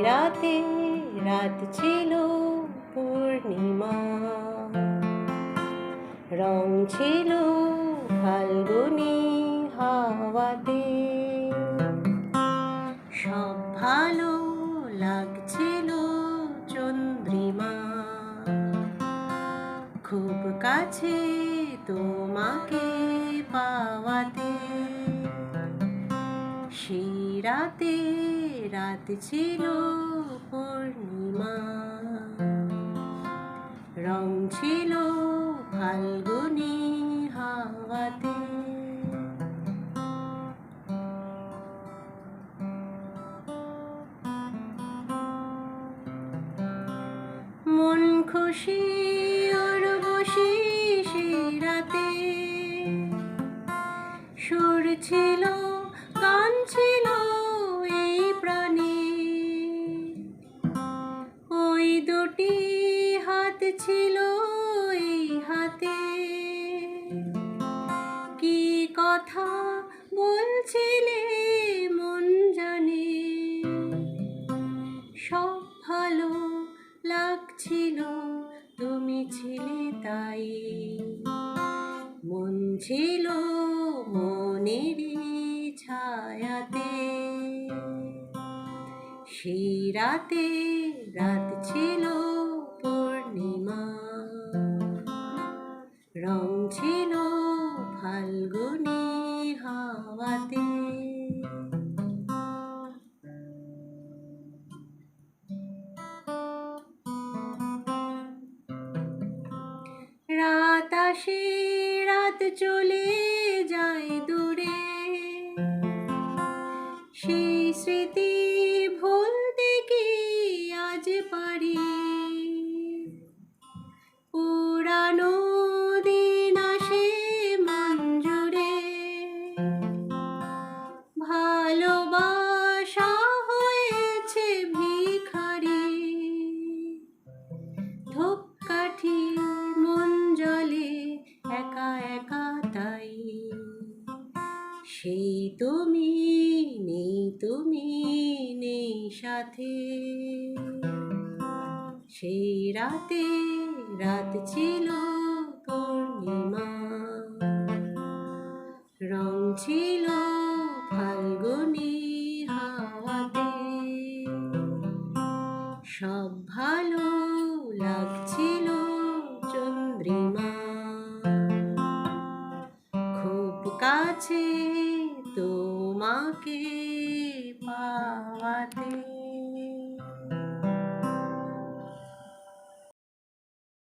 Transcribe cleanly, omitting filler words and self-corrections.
রাতে রাত ছিল পূর্ণিমা, রং ছিল ফাল্গুনি হাওয়াতে। সব ভালো লাগছিল চন্দ্রিমা, খুব কাছে তোমাকে পাওয়াতে। সেই রাতে রাত ছিল পূর্ণিমা, রং ছিল ফাল্গুনি হাওয়াতে। মন খুশি উর্বশী সেই রাতে, সুর ছিল গান ছিল এই প্রাণে। ওই দুটি হাত ছিল এই হাতে, কি কথা বলছিলে মন জানে। সব ভালো লাগছিল তুমি ছিলে তাই, মন ছিল মনেরই ছায়াতে। সেই রাতে রাত ছিল পূর্ণিমা, রং ছিল ফাল্গুনি হাওয়াতে। রাত আসে রাত চলে যায় দূরে, সেই স্মৃতি ভুলতে কি আজ পারি। পুরানো দিন আসে মন জুড়ে, ভালোবাসা হয়েছে ভিখারি। ধূপকাঠি মন জলে একা একা তাই, সেই তুমি নেই, তুমি নেই সাথে। সেই রাতে রাত ছিল পূর্ণিমা, রং ছিল ফাল্গুনি হাওয়াতে। সব ভালো লাগছিল চন্দ্রিমা, খুব কাছে তোমাকে পাওয়াতে।